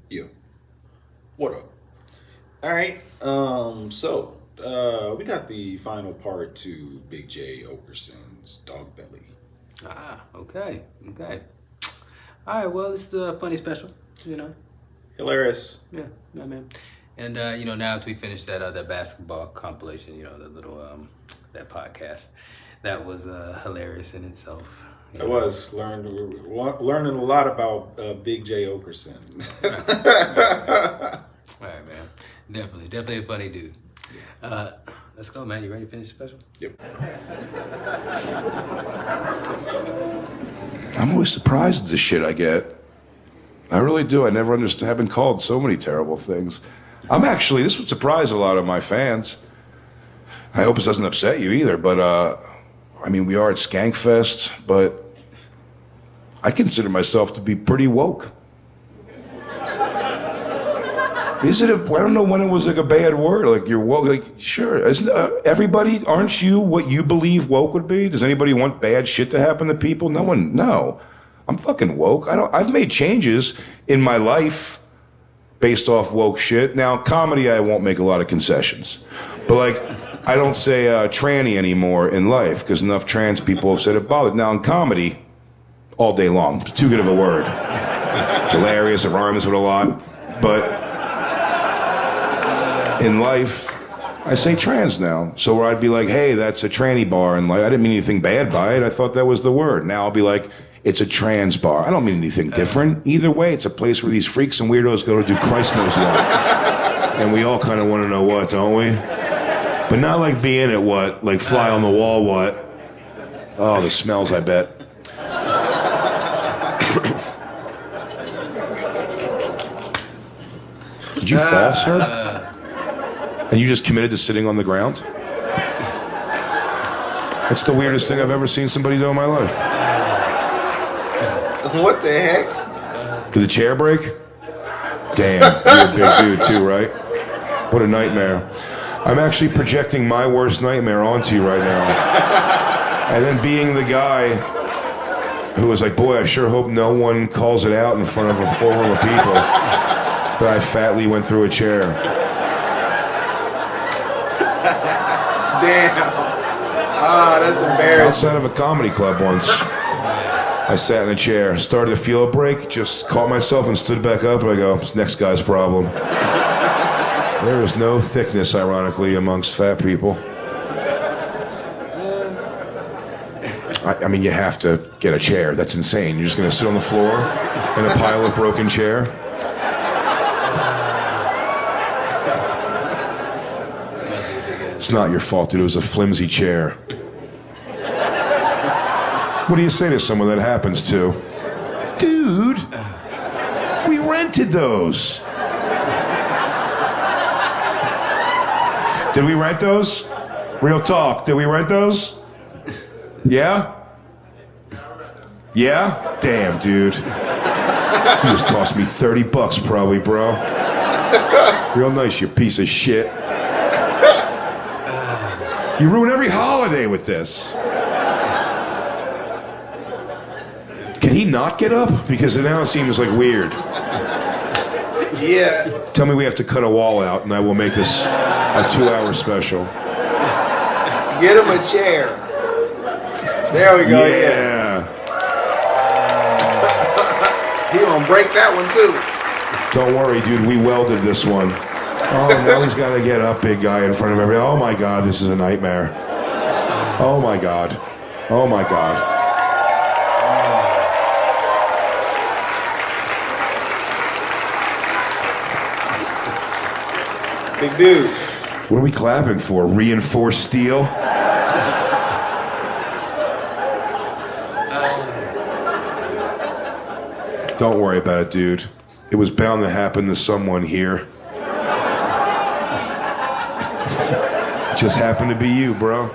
Yeah. What up? All right. We got the final part to Big J Oakerson's Dog Belly. Okay. All right, well, it's a funny special, Hilarious. Yeah, man. And, now as we finish that basketball compilation, the little, that podcast, that was hilarious in itself. It was. Learning a lot about Big J Oakerson. All right, man. Definitely a funny dude. Let's go, man. You ready to finish the special? Yep. I'm always surprised at the shit I get. I really do. I never understand. I've been called so many terrible things. This would surprise a lot of my fans. I hope this doesn't upset you either, but, we are at Skankfest, but I consider myself to be pretty woke. I don't know when it was like a bad word, like you're woke, like, sure. Isn't everybody, aren't you what you believe woke would be? Does anybody want bad shit to happen to people? No. I'm fucking woke. I've made changes in my life based off woke shit. Now, comedy, I won't make a lot of concessions. But I don't say tranny anymore in life, because enough trans people have said it bothered. Now, in comedy, all day long. It's too good of a word. It's hilarious, it rhymes with a lot. But in life, I say trans now. So where I'd be like, hey, that's a tranny bar, and I didn't mean anything bad by it. I thought that was the word. Now I'll be like, it's a trans bar. I don't mean anything different. Either way, it's a place where these freaks and weirdos go to do Christ knows what. And we all kind of want to know what, don't we? But not like being at what, like fly on the wall what. Oh, the smells, I bet. Did you fall, sir? And you just committed to sitting on the ground? That's the weirdest thing I've ever seen somebody do in my life. What the heck? Did the chair break? Damn, you're a big dude too, right? What a nightmare. I'm actually projecting my worst nightmare onto you right now. And then being the guy who was like, boy, I sure hope no one calls it out in front of a full room of people that I fatly went through a chair. Damn. That's embarrassing. Outside of a comedy club once, I sat in a chair, started to feel a break, just caught myself and stood back up, and I go, it's next guy's problem. There is no thickness, ironically, amongst fat people. You have to get a chair. That's insane. You're just going to sit on the floor in a pile of broken chair? It's not your fault, dude. It was a flimsy chair. What do you say to someone that happens to? Dude, we rented those. Did we rent those? Real talk, did we rent those? Yeah? Yeah? Damn, dude. You just cost me $30 probably, bro. Real nice, you piece of shit. You ruin every holiday with this. Can he not get up? Because now it seems like weird. Yeah. Tell me we have to cut a wall out and I will make this a 2-hour special. Get him a chair. There we go. Yeah. He gonna break that one too. Don't worry, dude. We welded this one. Oh, now he's got to get up, big guy, in front of everybody. Oh, my God, this is a nightmare. Oh, my God. Oh, my God. Big dude. What are we clapping for? Reinforced steel? Don't worry about it, dude. It was bound to happen to someone here. Just happened to be you, bro.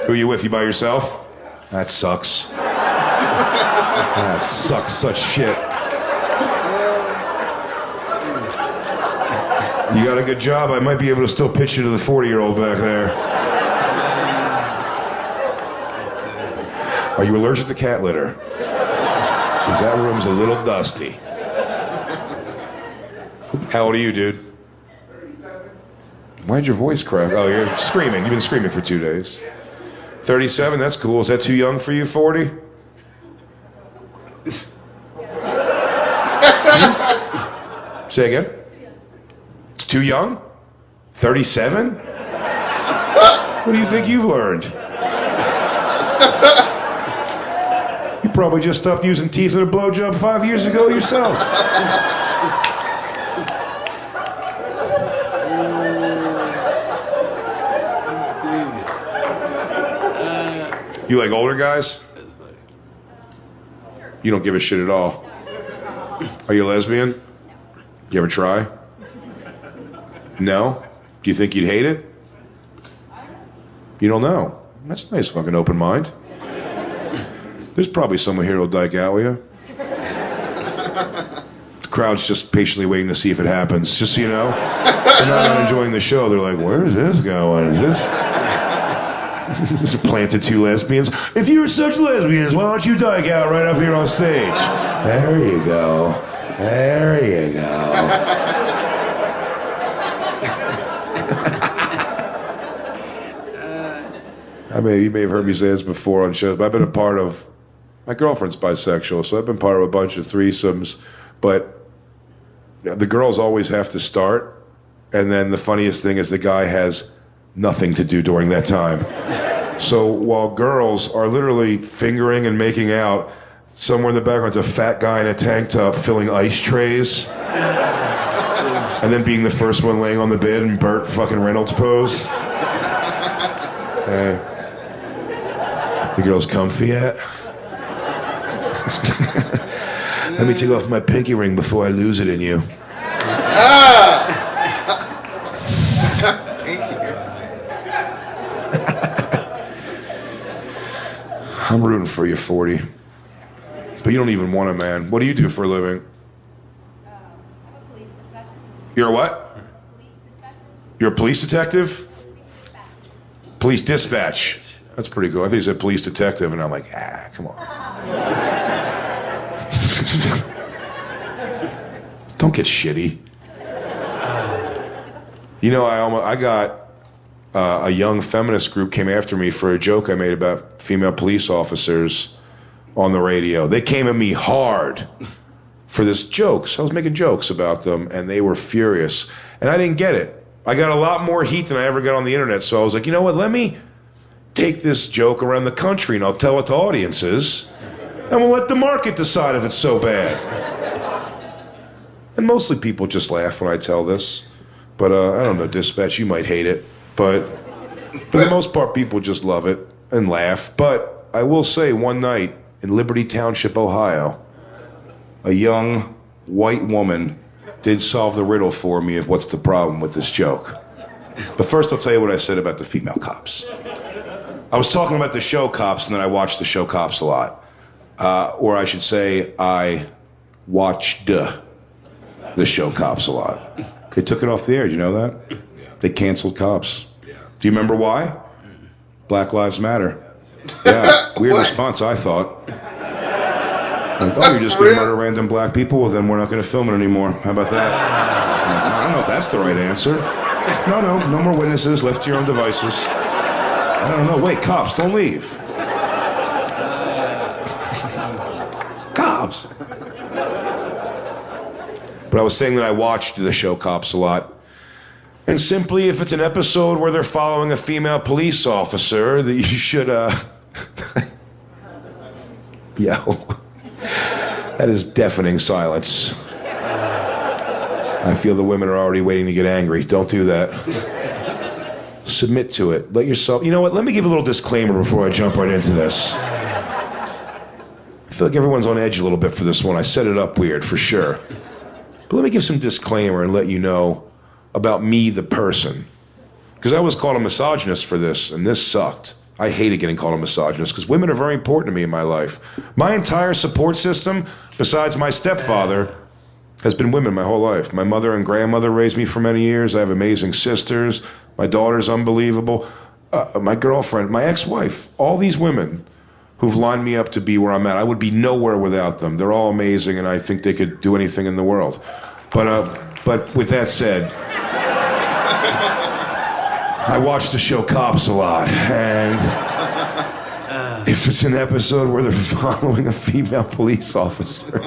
Who are you with? You by yourself? That sucks. That sucks such shit. You got a good job. I might be able to still pitch you to the 40-year-old back there. Are you allergic to cat litter? Because that room's a little dusty. How old are you, dude? 37. Why'd your voice crack? Oh, you're screaming. You've been screaming for 2 days. 37, that's cool. Is that too young for you, 40? Say again? It's too young? 37? What do you think you've learned? You probably just stopped using teeth in a blowjob 5 years ago yourself. You like older guys? You don't give a shit at all. Are you a lesbian? You ever try? No? Do you think you'd hate it? You don't know. That's a nice fucking open mind. There's probably someone here who'll dyke out with you. The crowd's just patiently waiting to see if it happens, just so you know. They're not enjoying the show. They're like, where is this going? Is this... This is planted two lesbians. If you're such lesbians, why don't you dyke out right up here on stage? There you go. There you go. I mean, you may have heard me say this before on shows, but I've been a part of... My girlfriend's bisexual, so I've been part of a bunch of threesomes, but the girls always have to start, and then the funniest thing is the guy has nothing to do during that time. So while girls are literally fingering and making out, somewhere in the background's a fat guy in a tank top filling ice trays. And then being the first one laying on the bed in Burt fucking Reynolds pose. The girl's comfy yet? Let me take off my pinky ring before I lose it in you. I'm rooting for you, 40. But you don't even want a man. What do you do for a living? I'm a police dispatcher. You're a what? Police dispatcher. You're a police detective? Police dispatch. That's pretty cool. I think you said police detective, and I'm like, come on. Don't get shitty. You know, I got a young feminist group came after me for a joke I made about female police officers on the radio. They came at me hard for this joke. So I was making jokes about them, and they were furious. And I didn't get it. I got a lot more heat than I ever got on the internet, so I was like, you know what, let me take this joke around the country, and I'll tell it to audiences, and we'll let the market decide if it's so bad. And mostly people just laugh when I tell this. But I don't know, Dispatch, you might hate it. But for the most part, people just love it and laugh. But I will say, one night in Liberty Township, Ohio, a young white woman did solve the riddle for me of what's the problem with this joke. But first, I'll tell you what I said about the female cops. I was talking about the show Cops, and then I watched the show Cops a lot. Or I should say, I watched the show Cops a lot. They took it off the air, did you know that? Yeah. They canceled Cops. Yeah. Do you remember why? Black Lives Matter. Yeah, weird response, I thought. Like, oh, you're just going to murder random black people? Well, then we're not going to film it anymore. How about that? I don't know if that's the right answer. No more witnesses, left to your own devices. I don't know. Wait, cops, don't leave. Cops. But I was saying that I watched the show Cops a lot. And simply, if it's an episode where they're following a female police officer, that you should, Yo. That is deafening silence. I feel the women are already waiting to get angry. Don't do that. Submit to it. Let yourself... You know what? Let me give a little disclaimer before I jump right into this. I feel like everyone's on edge a little bit for this one. I set it up weird, for sure. But let me give some disclaimer and let you know about me, the person. Because I was called a misogynist for this, and this sucked. I hated getting called a misogynist, because women are very important to me in my life. My entire support system, besides my stepfather, has been women my whole life. My mother and grandmother raised me for many years. I have amazing sisters. My daughter's unbelievable. My girlfriend, my ex-wife, all these women who've lined me up to be where I'm at. I would be nowhere without them. They're all amazing, and I think they could do anything in the world. But with that said, I watch the show Cops a lot, and if it's an episode where they're following a female police officer...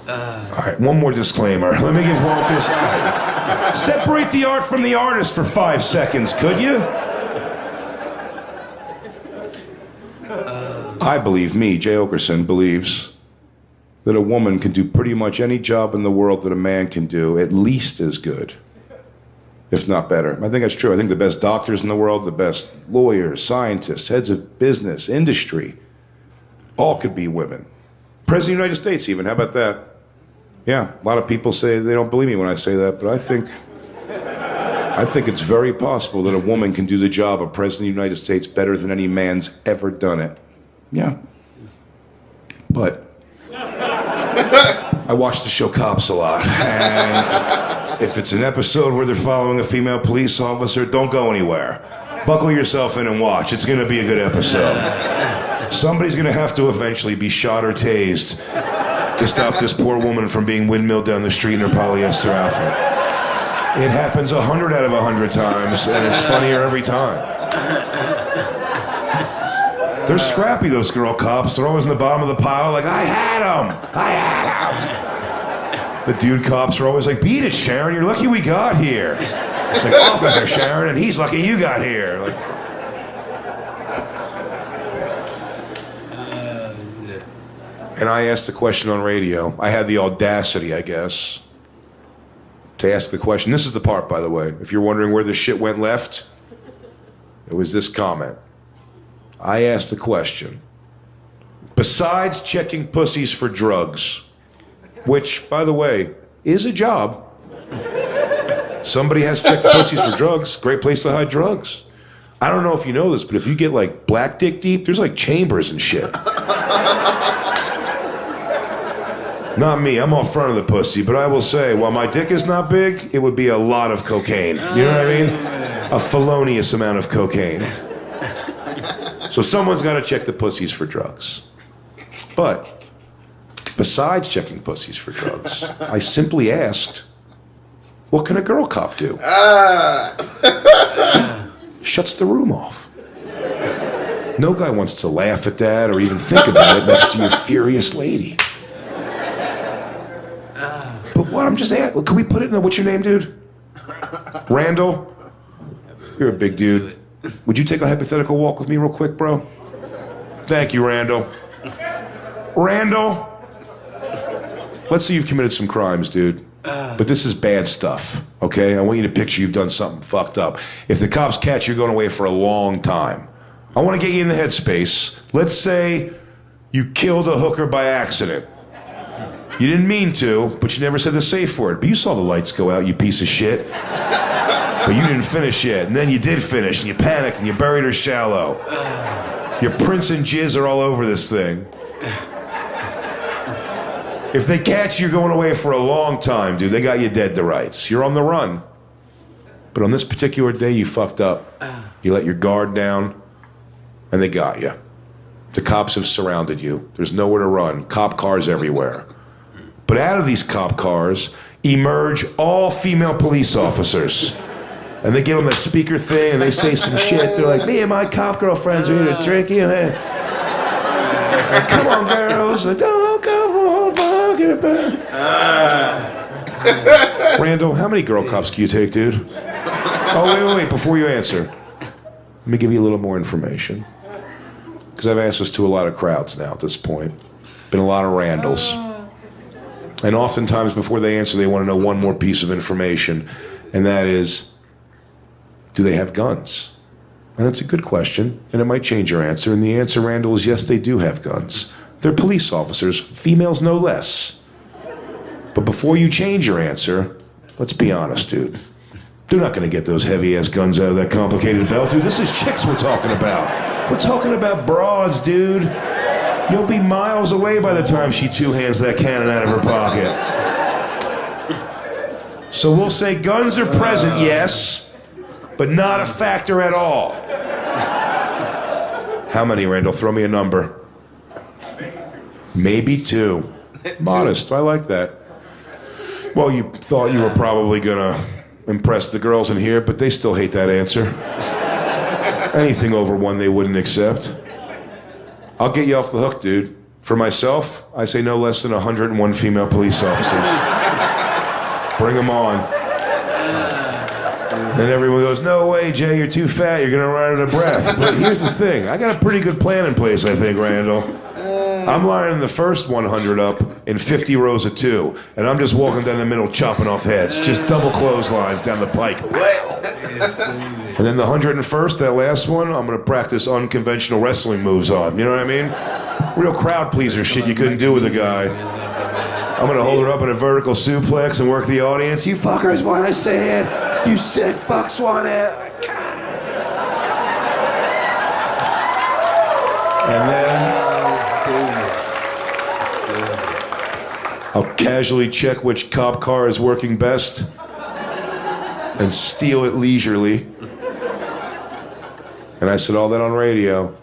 All right, one more disclaimer. Let me give Walt this. Separate the art from the artist for 5 seconds, could you? I believe, Jay Oakerson, believes that a woman can do pretty much any job in the world that a man can do, at least as good, if not better. I think that's true. I think the best doctors in the world, the best lawyers, scientists, heads of business, industry, all could be women. President of the United States even, how about that? Yeah, a lot of people say they don't believe me when I say that, but I think it's very possible that a woman can do the job of President of the United States better than any man's ever done it. Yeah. But I watch the show Cops a lot, and if it's an episode where they're following a female police officer, don't go anywhere. Buckle yourself in and watch. It's going to be a good episode. Somebody's going to have to eventually be shot or tased to stop this poor woman from being windmilled down the street in her polyester outfit. It happens 100 out of 100 times, and it's funnier every time. They're scrappy, those girl cops. They're always in the bottom of the pile like, I had him! The dude cops are always like, beat it, Sharon. You're lucky we got here. It's like, Officer Sharon, and he's lucky you got here. Like, and I asked the question on radio. I had the audacity, I guess, to ask the question. This is the part, by the way. If you're wondering where this shit went left, it was this comment. I asked the question. Besides checking pussies for drugs, which, by the way, is a job. Somebody has checked the pussies for drugs. Great place to hide drugs. I don't know if you know this, but if you get like black dick deep, there's like chambers and shit. Not me, I'm off front of the pussy, but I will say, while my dick is not big, it would be a lot of cocaine. You know what I mean? A felonious amount of cocaine. So someone's got to check the pussies for drugs. But besides checking pussies for drugs, I simply asked, what can a girl cop do? Shuts the room off. No guy wants to laugh at that or even think about it next to your furious lady. But what I'm just asking, can we put it in what's your name, dude? Randall? You're a big dude. Would you take a hypothetical walk with me real quick, bro? Thank you, Randall. Randall? Let's say you've committed some crimes, dude. But this is bad stuff, okay? I want you to picture you've done something fucked up. If the cops catch you, you're going away for a long time. I want to get you in the headspace. Let's say you killed a hooker by accident. You didn't mean to, but you never said the safe word. But you saw the lights go out, you piece of shit. But you didn't finish yet. And then you did finish, and you panicked, and you buried her shallow. Your prints and jizz are all over this thing. If they catch you, you're going away for a long time, dude. They got you dead to rights. You're on the run. But on this particular day, you fucked up. You let your guard down, and they got you. The cops have surrounded you. There's nowhere to run. Cop cars everywhere. But out of these cop cars emerge all female police officers. And they get on that speaker thing and they say some shit. They're like, me and my cop girlfriends are here to drink you. Like, come on, girls. Like, don't go for Randall, how many girl cops can you take, dude? Oh, wait. Before you answer, let me give you a little more information. Because I've asked this to a lot of crowds now at this point. Been a lot of Randalls. And oftentimes before they answer, they want to know one more piece of information. And that is, do they have guns? And it's a good question, and it might change your answer. And the answer, Randall, is yes, they do have guns. They're police officers, females no less. But before you change your answer, let's be honest, dude. They're not going to get those heavy-ass guns out of that complicated belt, dude. This is chicks we're talking about. We're talking about broads, dude. You'll be miles away by the time she two-hands that cannon out of her pocket. So we'll say guns are present, yes. but not a factor at all. How many, Randall? Throw me a number. Maybe two. Modest. I like that. Well, you thought you were probably gonna impress the girls in here, but they still hate that answer. Anything over one they wouldn't accept. I'll get you off the hook, dude. For myself, I say no less than 101 female police officers. Bring them on. And everyone goes, no way, Jay, you're too fat, you're gonna run out of breath. But here's the thing, I got a pretty good plan in place, I think, Randall. I'm lining the first 100 up in 50 rows of 2, and I'm just walking down the middle chopping off heads, just double clotheslines down the pike. And then the 101st, that last one, I'm gonna practice unconventional wrestling moves on, you know what I mean? Real crowd pleaser shit you couldn't do with a guy. I'm gonna hold her up in a vertical suplex and work the audience. You fuckers wanna see it? You sick fucks want it? And then I'll casually check which cop car is working best and steal it leisurely. And I said all that on radio,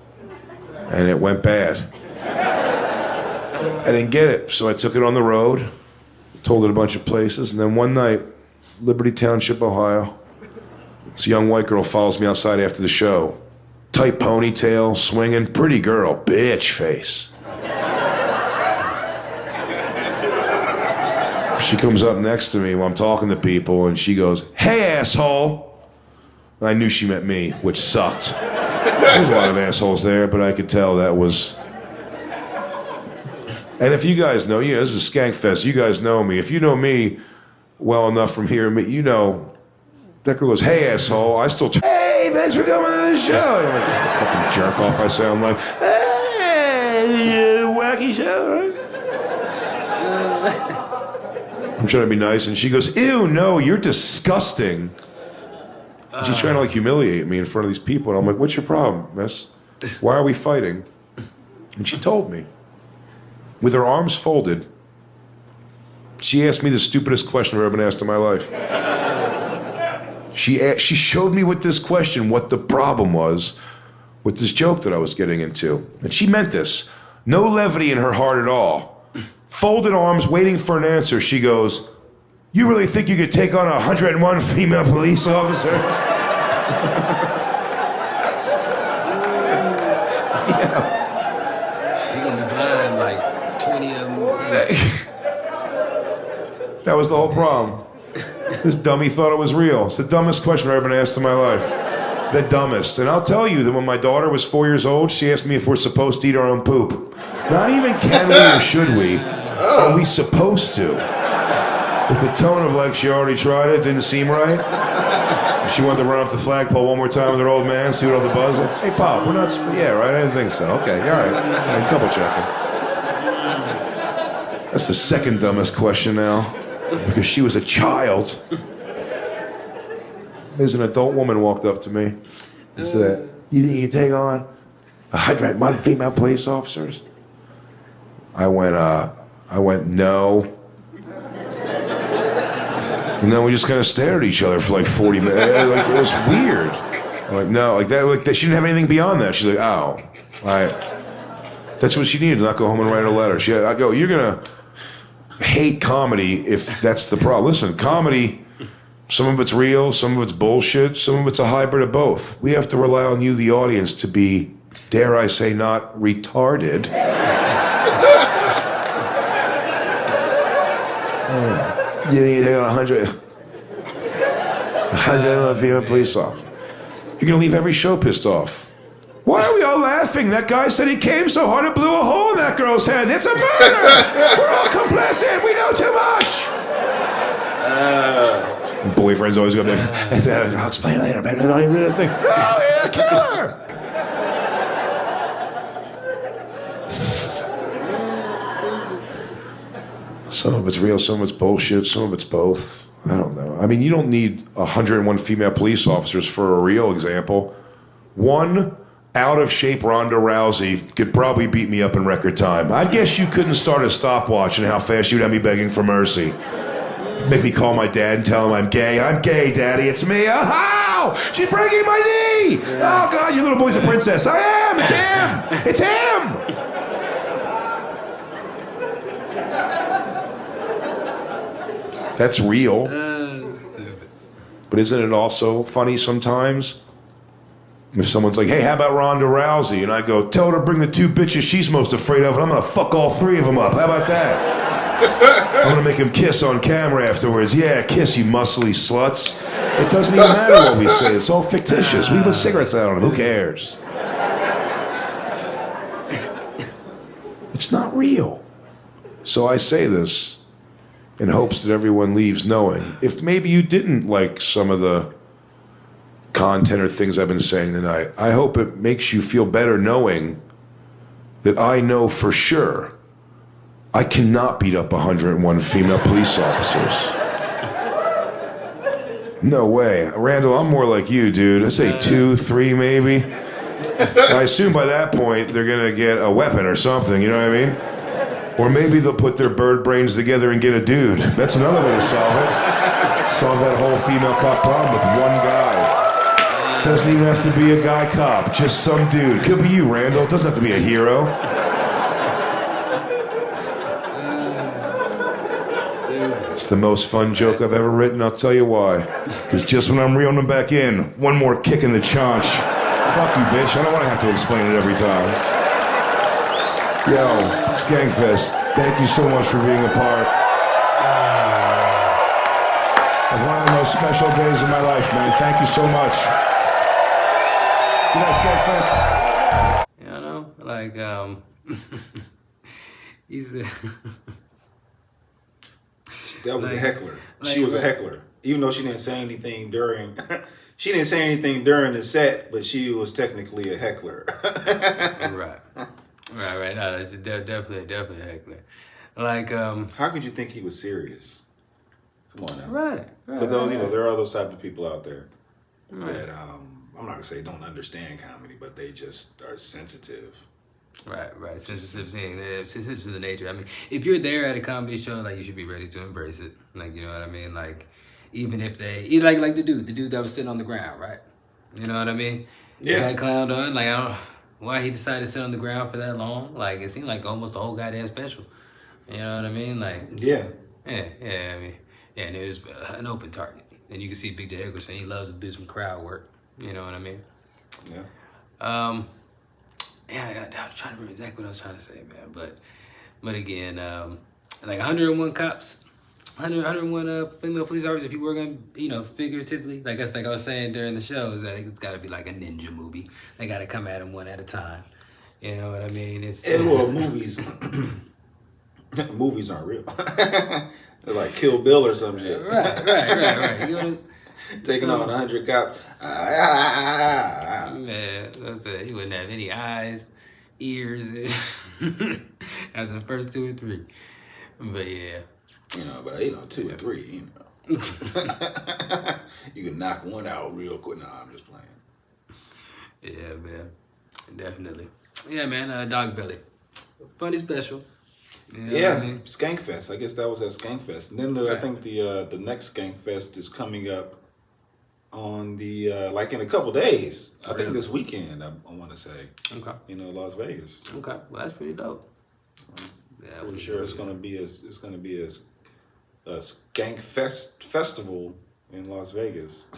and it went bad. I didn't get it, so I took it on the road, told it a bunch of places, and then one night, Liberty Township, Ohio, this young white girl follows me outside after the show. Tight ponytail, swinging, pretty girl, bitch face. She comes up next to me while I'm talking to people, and she goes, hey, asshole. And I knew she meant me, which sucked. There's a lot of assholes there, but I could tell that was... And if you guys know, this is Skankfest, you guys know me. If you know me well enough from hearing me, you know, that girl goes, hey, asshole, I still... Hey, thanks for coming to the show. I'm like, fucking jerk off I sound like. Hey, wacky show, right? I'm trying to be nice, and she goes, ew, no, you're disgusting. And she's trying to like humiliate me in front of these people, and I'm like, what's your problem, miss? Why are we fighting? And she told me. With her arms folded, she asked me the stupidest question I've ever been asked in my life. She showed me with this question what the problem was with this joke that I was getting into. And she meant this. No levity in her heart at all. Folded arms, waiting for an answer. She goes, you really think you could take on 101 female police officer? You're gonna be blind like 20 of them. That was the whole problem. This dummy thought it was real. It's the dumbest question I've ever been asked in my life. The dumbest. And I'll tell you that when my daughter was 4 years old, she asked me if we're supposed to eat our own poop. Not even can we or should we. Are we supposed to? With the tone of like she already tried it, didn't seem right. She wanted to run up the flagpole one more time with her old man, see what all the buzz was. Hey, Pop, we're not... Yeah, right? I didn't think so. Okay, all right. I'm double checking. That's the second dumbest question now. Because she was a child. There's an adult woman walked up to me and said, you think you can take on 101 female police officers? I went, no. And then we just kind of stared at each other for like 40 minutes. Like, it was weird. I'm like, no, like that, she didn't have anything beyond that. She's like, oh, that's what she needed, to not go home and write a letter. I go, you're gonna hate comedy if that's the problem. Listen, comedy, some of it's real, some of it's bullshit, some of it's a hybrid of both. We have to rely on you, the audience, to be, dare I say, not retarded. You think you take on 100 female police officers? You're gonna leave every show pissed off. Why are we all laughing? That guy said he came so hard it blew a hole in that girl's head. It's a murder! We're all complicit! We know too much! Boyfriend's always going to be, I'll explain later, man. I don't even really think. Oh, yeah, killer! Some of it's real, some of it's bullshit, some of it's both. I don't know. I mean, you don't need 101 female police officers for a real example. One out-of-shape Ronda Rousey could probably beat me up in record time. I guess you couldn't start a stopwatch and how fast you'd have me begging for mercy. Make me call my dad and tell him I'm gay. I'm gay, Daddy. It's me. Oh, no! She's breaking my knee! Oh, God, your little boy's a princess. I am! It's him! It's him! That's real. Stupid. But isn't it also funny sometimes? If someone's like, hey, how about Ronda Rousey? And I go, tell her to bring the 2 bitches she's most afraid of, and I'm going to fuck all 3 of them up. How about that? I'm going to make them kiss on camera afterwards. Yeah, kiss, you muscly sluts. It doesn't even matter what we say. It's all fictitious. We put cigarettes out on them. Who cares? It's not real. So I say this in hopes that everyone leaves knowing. If maybe you didn't like some of the content or things I've been saying tonight, I hope it makes you feel better knowing that I know for sure I cannot beat up 101 female police officers. No way. Randall, I'm more like you, dude. I say 2, 3 maybe. I assume by that point they're going to get a weapon or something, you know what I mean? Or maybe they'll put their bird brains together and get a dude. That's another way to solve it. Solve that whole female cop problem with one guy. Doesn't even have to be a guy cop, just some dude. Could be you, Randall. It doesn't have to be a hero. It's the most fun joke I've ever written, I'll tell you why. Because just when I'm reeling them back in, one more kick in the chaunch. Fuck you, bitch. I don't want to have to explain it every time. Yo, Skankfest, thank you so much for being a part of one of the most special days of my life, man. Thank you so much. Good night, Skankfest. You know, like, he's a... That was a heckler. like- She was a heckler. Even though she didn't say anything during she didn't say anything during the set, but she was technically a heckler. Right. Right. No, that's definitely a heckler. Like, How could you think he was serious? Come on now. right. But those, you know, there are those type of people out there Right. that I'm not gonna say don't understand comedy, but they just are sensitive. Right. Sensitive thing. Sensitive to the nature. I mean, if you're there at a comedy show, like, you should be ready to embrace it. Like, you know what I mean? like, even if they, like the dude that was sitting on the ground, right? You know what I mean? Yeah. He got clowned on. Like, I don't know why he decided to sit on the ground for that long. Like, it seemed like almost the whole goddamn special. You know what I mean? Like, Yeah. yeah. I mean, yeah, and it was an open target. And you can see Big J Oakerson, he loves to do some crowd work. You know what I mean? Yeah. Yeah, I'm trying to remember exactly what I was trying to say, man. But again, like 101 cops, 101 female police officers. If you were gonna, you know, figuratively, like I was saying during the show, is that it's got to be like a ninja movie. They got to come at them one at a time. You know what I mean? It's Well, movies aren't real. They're like Kill Bill or some shit. right. You know, Taking on 100 cops. Man, that's it. He wouldn't have any eyes, ears. As the first 2 or 3. But yeah. You know, but 2 or 3, you know. You can knock one out real quick. Nah, I'm just playing. Yeah, man. Definitely. Yeah, man, Dog Belly. Funny special. You know Yeah, what I mean? Skankfest. I guess that was at Skankfest. And then I think the next Skankfest is coming up on the like in a couple days. I think this weekend. I want to say. Okay. You know, Las Vegas. Okay. Well, that's pretty dope. Yeah, Pretty sure it's gonna be a Skankfest festival in Las Vegas.